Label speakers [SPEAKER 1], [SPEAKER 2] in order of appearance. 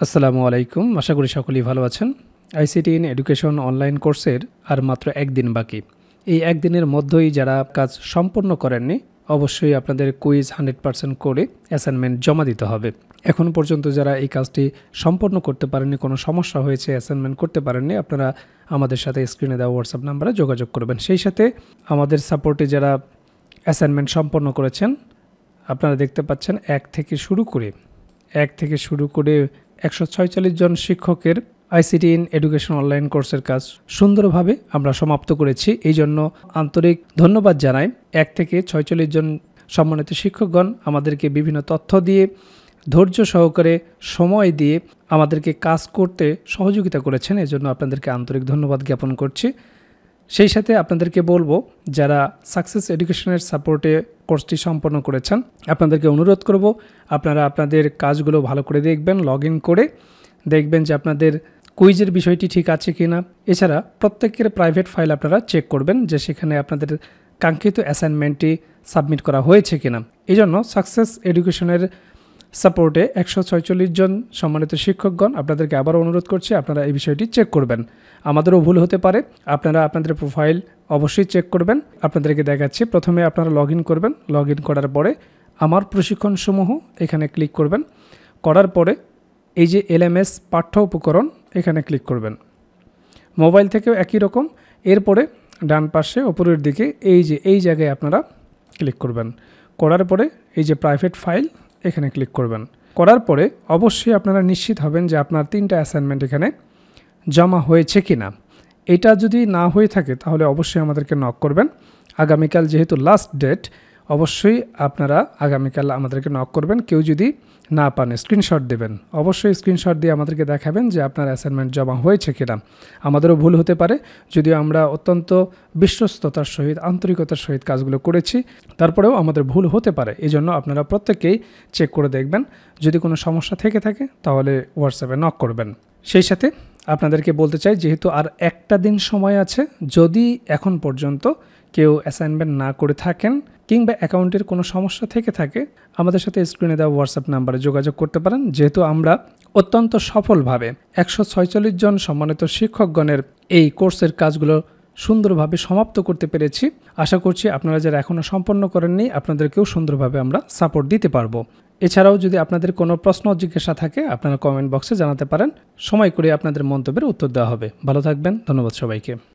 [SPEAKER 1] আসসালামু আলাইকুম। আশা করি সকলেই ভালো আছেন। আইসিটি ইন এডুকেশন অনলাইন কোর্সের আর মাত্র একদিন বাকি। এই একদিনের মধ্যেই যারা কাজ সম্পন্ন করেননি, অবশ্যই আপনাদের কুইজ 100% করে অ্যাসাইনমেন্ট জমা দিতে হবে। এখন পর্যন্ত যারা এই কাজটি সম্পন্ন করতে পারেননি, কোনো সমস্যা হয়েছে, অ্যাসাইনমেন্ট করতে পারেননি, আপনারা আমাদের সাথে স্ক্রিনে দেওয়া হোয়াটসঅ্যাপ নাম্বারে যোগাযোগ করবেন। সেই সাথে আমাদের সাপোর্টে যারা অ্যাসাইনমেন্ট সম্পন্ন করেছেন, আপনারা দেখতে পাচ্ছেন এক থেকে শুরু করে 146 জন শিক্ষকের আইসিটি ইন এডুকেশন অনলাইন কোর্সের কাজ সুন্দরভাবে আমরা সমাপ্ত করেছি। এই জন্য আন্তরিক ধন্যবাদ জানাই 1 থেকে 46 জন সম্মানিত শিক্ষকগণ আমাদেরকে বিভিন্ন তথ্য দিয়ে, ধৈর্য সহকারে সময় দিয়ে আমাদেরকে কাজ করতে সহযোগিতা করেছেন। এজন্য আপনাদেরকে আন্তরিক ধন্যবাদ জ্ঞাপন করছি। সেই সাথে আপনাদেরকে বলবো, যারা সাকসেস এডুকেশনের সাপোর্টে কোর্সটি সম্পন্ন করেছেন, আপনাদেরকে অনুরোধ করব আপনারা আপনাদের কাজগুলো ভালো করে দেখবেন, লগ ইন করে দেখবেন যে আপনাদের কুইজের বিষয়টি ঠিক আছে কিনা। এছাড়া প্রত্যেকের প্রাইভেট ফাইল আপনারা চেক করবেন যে সেখানে আপনাদের কাঙ্ক্ষিত অ্যাসাইনমেন্টটি সাবমিট করা হয়েছে কিনা। এই জন্য সাকসেস এডুকেশনের সাপোর্টে 146 জন সম্মানিত শিক্ষকগণ আপনাদেরকে আবারও অনুরোধ করছি আপনারা এই বিষয়টি চেক করবেন। আমাদেরও ভুল হতে পারে, আপনারা আপনাদের প্রোফাইল অবশ্যই চেক করবেন। আপনাদেরকে দেখাচ্ছি, প্রথমে আপনারা লগ ইন করবেন। লগ ইন করার পরে আমার প্রশিক্ষণসমূহ এখানে ক্লিক করবেন। করার পরে এই যে এলএমএস পাঠ্য উপকরণ এখানে ক্লিক করবেন। মোবাইল থেকেও একই রকম। এরপরে ডান পাশে ওপরের দিকে এই জায়গায় আপনারা ক্লিক করবেন। করার পরে এই যে প্রাইভেট ফাইল এখানে ক্লিক করবেন। করার পরে অবশ্যই আপনারা নিশ্চিত হবেন যে আপনার 3টা অ্যাসাইনমেন্ট এখানে জমা হয়েছে কিনা। এটা যদি না হয়ে থাকে তাহলে অবশ্যই আমাদেরকে নক করবেন। আগামীকাল যেহেতু লাস্ট ডেট, অবশ্যই আপনারা আগামীকাল আমাদেরকে নক করবেন। কেউ যদি না পান স্ক্রিনশট দেবেন, অবশ্যই স্ক্রিনশট দিয়ে আমাদেরকে দেখাবেন যে আপনার অ্যাসাইনমেন্ট জমা হয়েছে কিনা। আমাদেরও ভুল হতে পারে, যদিও আমরা অত্যন্ত বিশ্বস্ততার সহিত, আন্তরিকতার সহিত কাজগুলো করেছি, তারপরেও আমাদের ভুল হতে পারে। এই জন্য আপনারা প্রত্যেকেই চেক করে দেখবেন। যদি কোনো সমস্যা থেকে থাকে তাহলে হোয়াটসঅ্যাপে নক করবেন। সেই সাথে আপনাদেরকে বলতে চাই, যেহেতু আর একটা দিন সময় আছে, যদি এখন পর্যন্ত কেউ অ্যাসাইনমেন্ট না করে থাকেন কিংবা অ্যাকাউন্টের কোনো সমস্যা থেকে থাকে, আমাদের সাথে স্ক্রিনে দেওয়া হোয়াটসঅ্যাপ নাম্বারে যোগাযোগ করতে পারেন। যেহেতু আমরা অত্যন্ত সফলভাবে 146 জন সম্মানিত শিক্ষকগণের এই কোর্সের কাজগুলো সুন্দরভাবে সমাপ্ত করতে পেরেছি, আশা করছি আপনারা যারা এখনও সম্পন্ন করেননি আপনাদেরকেও সুন্দরভাবে আমরা সাপোর্ট দিতে পারবো। এছাড়াও যদি আপনাদের কোনো প্রশ্ন জিজ্ঞাসা থাকে আপনারা কমেন্ট বক্সে জানাতে পারেন। সময় করে আপনাদের মন্তব্যের উত্তর দেওয়া হবে। ভালো থাকবেন। ধন্যবাদ সবাইকে।